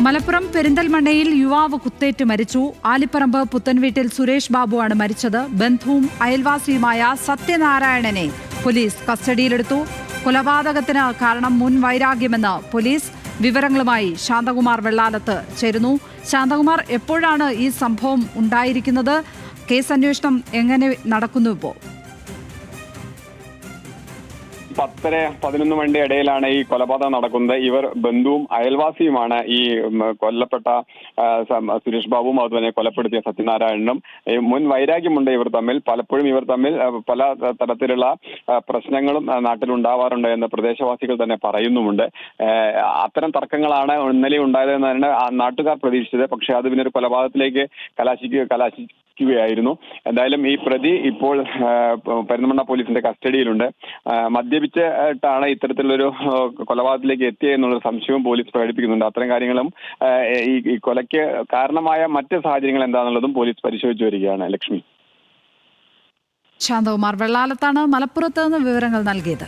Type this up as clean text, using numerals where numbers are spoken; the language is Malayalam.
മലപ്പുറം പെരിന്തൽമണ്ണയിൽ യുവാവ് കുത്തേറ്റ് മരിച്ചു. ആലിപ്പറമ്പ് പുത്തൻവീട്ടിൽ സുരേഷ് ബാബുവാണ് മരിച്ചത്. ബന്ധുവും അയൽവാസിയുമായ സത്യനാരായണനെ പോലീസ് കസ്റ്റഡിയിലെടുത്തു. കൊലപാതകത്തിന് കാരണം മുൻ വൈരാഗ്യമെന്ന് പോലീസ്. വിവരങ്ങളുമായി ശാന്തകുമാർ വെള്ളാലത്ത് ചേരുന്നു. ശാന്തകുമാർ, എപ്പോഴാണ് ഈ സംഭവം ഉണ്ടായിരിക്കുന്നത്? കേസ് അന്വേഷണം എങ്ങനെ നടക്കുന്നു ഇപ്പോൾ? 10-11 മണിയുടെ ഇടയിലാണ് ഈ കൊലപാതകം നടക്കുന്നത്. ഇവർ ബന്ധുവും അയൽവാസിയുമാണ്. ഈ കൊല്ലപ്പെട്ട സുരേഷ് ബാബുവും അതുപോലെ കൊലപ്പെടുത്തിയ സത്യനാരായണനും മുൻ വൈരാഗ്യമുണ്ട് ഇവർ തമ്മിൽ. പലപ്പോഴും ഇവർ തമ്മിൽ പല തരത്തിലുള്ള പ്രശ്നങ്ങളും നാട്ടിലുണ്ടാവാറുണ്ട് എന്ന് പ്രദേശവാസികൾ തന്നെ പറയുന്നുമുണ്ട്. അത്തരം തർക്കങ്ങളാണ് ഇന്നലെ ഉണ്ടായതെന്നാണ് നാട്ടുകാർ പ്രതീക്ഷിച്ചത്. പക്ഷേ അത് പിന്നെ ഒരു കൊലപാതകത്തിലേക്ക് കലാശിക്കുകയായിരുന്നു. എന്തായാലും ഈ പ്രതി ഇപ്പോൾ പെരിന്തൽമണ്ണ പോലീസിന്റെ കസ്റ്റഡിയിലുണ്ട്. മദ്യപിച്ചിട്ടാണ് ഇത്തരത്തിലുള്ളൊരു കൊലപാതകത്തിലേക്ക് എത്തിയെന്നുള്ള സംശയവും പോലീസ് പ്രകടിപ്പിക്കുന്നുണ്ട്. അത്തരം കാര്യങ്ങളും ഈ കൊലയ്ക്ക് കാരണമായ മറ്റ് സാഹചര്യങ്ങൾ എന്താണെന്നുള്ളതും പോലീസ് പരിശോധിച്ചു വരികയാണ്. ലക്ഷ്മി. ശാന്തകുമാർ വെള്ളാലത്താണ് മലപ്പുറത്ത് നിന്ന് വിവരങ്ങൾ നൽകിയത്.